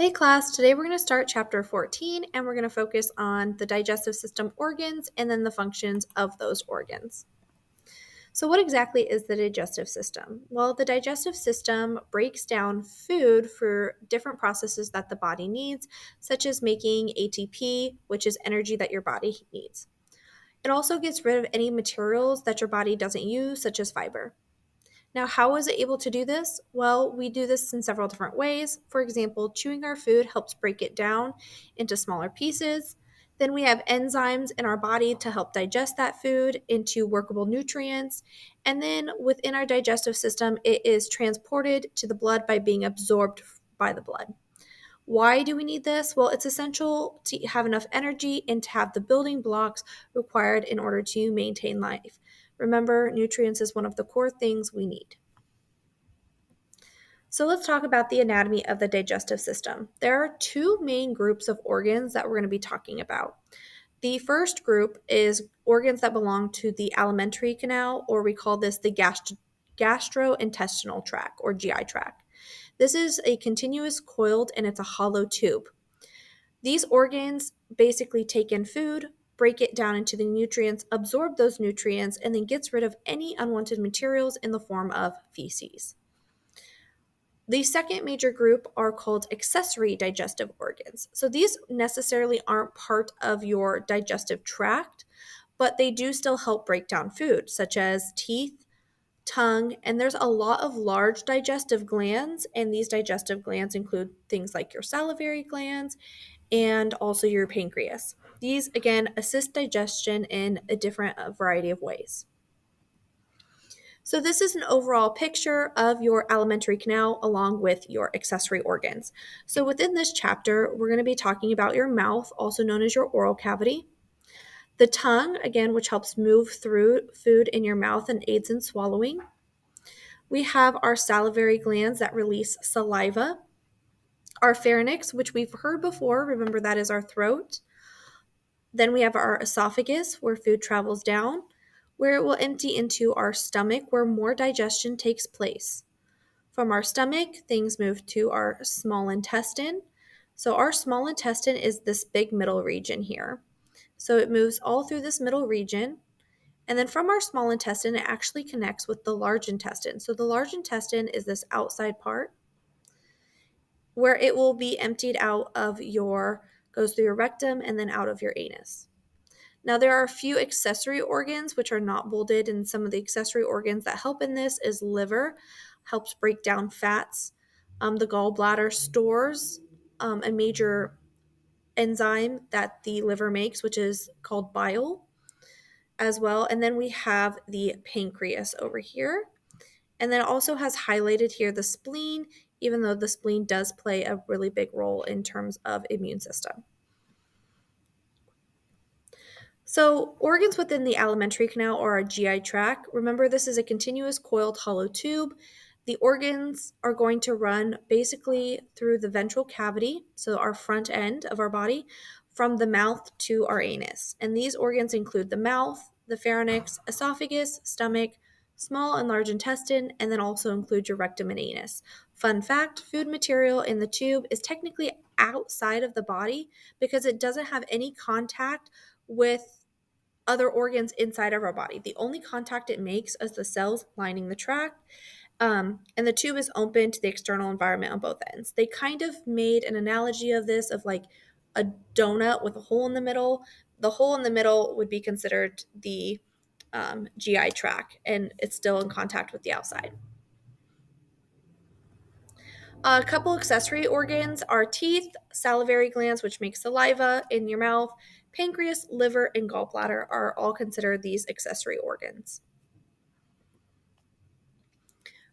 Hey class, today we're going to start chapter 14 and we're going to focus on the digestive system organs and then the functions of those organs. So, what exactly is the digestive system? Well, the digestive system breaks down food for different processes that the body needs, such as making ATP, which is energy that your body needs. It also gets rid of any materials that your body doesn't use, such as fiber. Now, how is it able to do this? Well, we do this in several different ways. For example, chewing our food helps break it down into smaller pieces. Then we have enzymes in our body to help digest that food into workable nutrients. And then within our digestive system, it is transported to the blood by being absorbed by the blood. Why do we need this? Well, it's essential to have enough energy and to have the building blocks required in order to maintain life. Remember, nutrients is one of the core things we need. So let's talk about the anatomy of the digestive system. There are two main groups of organs that we're going to be talking about. The first group is organs that belong to the alimentary canal, or we call this the gastrointestinal tract or GI tract. This is a continuous coiled and it's a hollow tube. These organs basically take in food, break it down into the nutrients, absorb those nutrients, and then gets rid of any unwanted materials in the form of feces. The second major group are called accessory digestive organs. So these necessarily aren't part of your digestive tract, but they do still help break down food, such as teeth, tongue, and there's a lot of large digestive glands, and these digestive glands include things like your salivary glands and also your pancreas. These, again, assist digestion in a different variety of ways. So this is an overall picture of your alimentary canal along with your accessory organs. So within this chapter, we're going to be talking about your mouth, also known as your oral cavity, the tongue, again, which helps move through food in your mouth and aids in swallowing. We have our salivary glands that release saliva, our pharynx, which we've heard before, remember that is our throat. Then we have our esophagus, where food travels down, where it will empty into our stomach, where more digestion takes place. From our stomach, things move to our small intestine. So our small intestine is this big middle region here. So it moves all through this middle region. And then from our small intestine, it actually connects with the large intestine. So the large intestine is this outside part where it will be emptied out of goes through your rectum and then out of your anus. Now, there are a few accessory organs which are not bolded, and some of the accessory organs that help in this is liver, helps break down fats. The gallbladder stores a major enzyme that the liver makes, which is called bile as well. And then we have the pancreas over here. And then it also has highlighted here the spleen, even though the spleen does play a really big role in terms of immune system. So, organs within the alimentary canal or our GI tract, remember this is a continuous coiled hollow tube. The organs are going to run basically through the ventral cavity, so our front end of our body, from the mouth to our anus. And these organs include the mouth, the pharynx, esophagus, stomach, small and large intestine, and then also include your rectum and anus. Fun fact, food material in the tube is technically outside of the body because it doesn't have any contact with other organs inside of our body. The only contact it makes is the cells lining the tract, and the tube is open to the external environment on both ends. They kind of made an analogy of this of like a donut with a hole in the middle. The hole in the middle would be considered the GI tract, and it's still in contact with the outside. A couple accessory organs are teeth, salivary glands, which make saliva in your mouth, pancreas, liver, and gallbladder are all considered these accessory organs.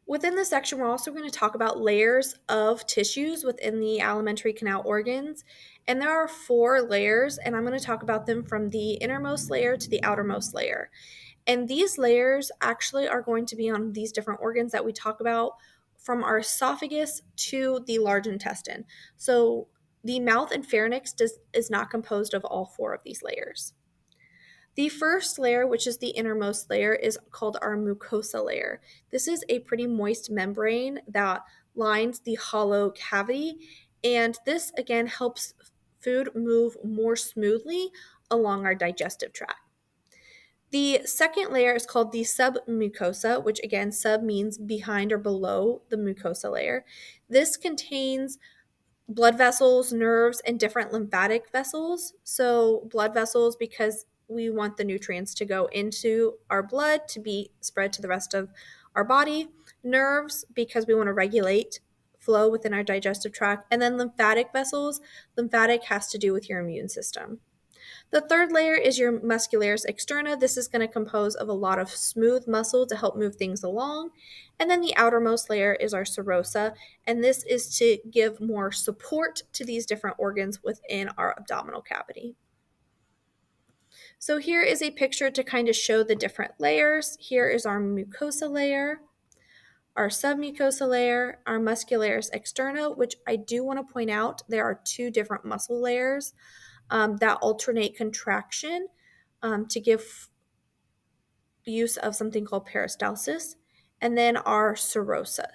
Within this section, we're also going to talk about layers of tissues within the alimentary canal organs. And there are 4 layers, and I'm going to talk about them from the innermost layer to the outermost layer. And these layers actually are going to be on these different organs that we talk about from our esophagus to the large intestine. So the mouth and pharynx is not composed of all 4 of these layers. The first layer, which is the innermost layer, is called our mucosa layer. This is a pretty moist membrane that lines the hollow cavity, And this again helps food move more smoothly along our digestive tract. The second layer is called the submucosa, which again, sub means behind or below the mucosa layer. This contains blood vessels, nerves, and different lymphatic vessels. So, blood vessels, because we want the nutrients to go into our blood to be spread to the rest of our body. Nerves, because we want to regulate flow within our digestive tract. And then lymphatic vessels. Lymphatic has to do with your immune system. The third layer is your muscularis externa. This is going to compose of a lot of smooth muscle to help move things along. And then the outermost layer is our serosa, and this is to give more support to these different organs within our abdominal cavity. So here is a picture to kind of show the different layers. Here is our mucosa layer, our submucosa layer, our muscularis externa, which I do want to point out, there are two different muscle layers that alternate contraction to give use of something called peristalsis, and then our serosa.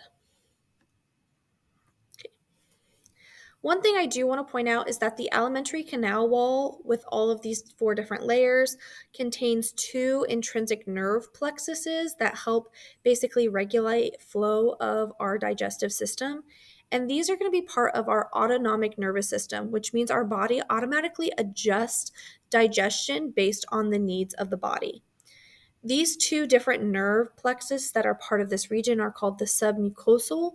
Okay. One thing I do want to point out is that the alimentary canal wall with all of these four different layers contains two intrinsic nerve plexuses that help basically regulate flow of our digestive system. And these are going to be part of our autonomic nervous system, which means our body automatically adjusts digestion based on the needs of the body. These two different nerve plexus that are part of this region are called the submucosal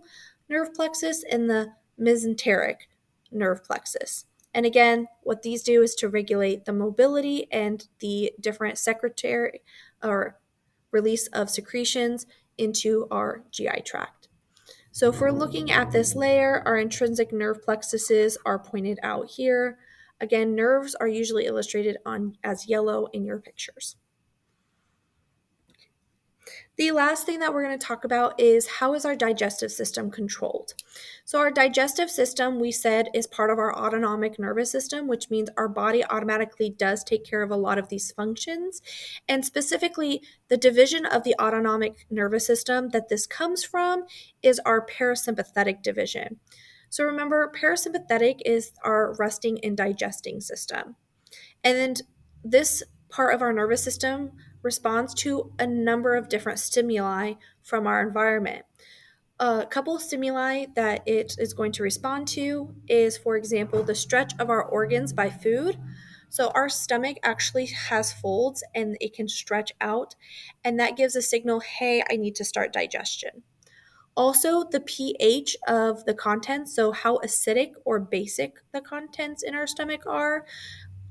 nerve plexus and the mesenteric nerve plexus. And again, what these do is to regulate the mobility and the different secretory or release of secretions into our GI tract. So if we're looking at this layer, our intrinsic nerve plexuses are pointed out here. Again, nerves are usually illustrated on as yellow in your pictures. The last thing that we're going to talk about is how is our digestive system controlled? So our digestive system, we said, is part of our autonomic nervous system, which means our body automatically does take care of a lot of these functions. And specifically, the division of the autonomic nervous system that this comes from is our parasympathetic division. So remember, parasympathetic is our resting and digesting system. And this part of our nervous system responds to a number of different stimuli from our environment. A couple of stimuli that it is going to respond to is, for example, the stretch of our organs by food. So our stomach actually has folds and it can stretch out, and that gives a signal, hey, I need to start digestion. Also, the pH of the contents, so how acidic or basic the contents in our stomach are,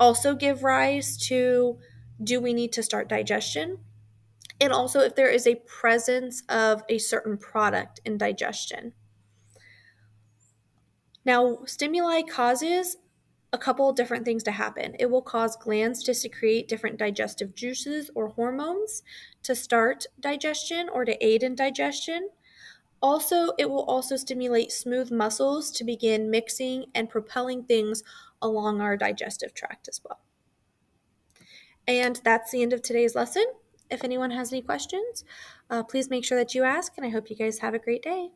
also give rise to, do we need to start digestion? And also if there is a presence of a certain product in digestion. Now, stimuli causes a couple of different things to happen. It will cause glands to secrete different digestive juices or hormones to start digestion or to aid in digestion. Also, it will also stimulate smooth muscles to begin mixing and propelling things along our digestive tract as well. And that's the end of today's lesson. If anyone has any questions, please make sure that you ask, and I hope you guys have a great day.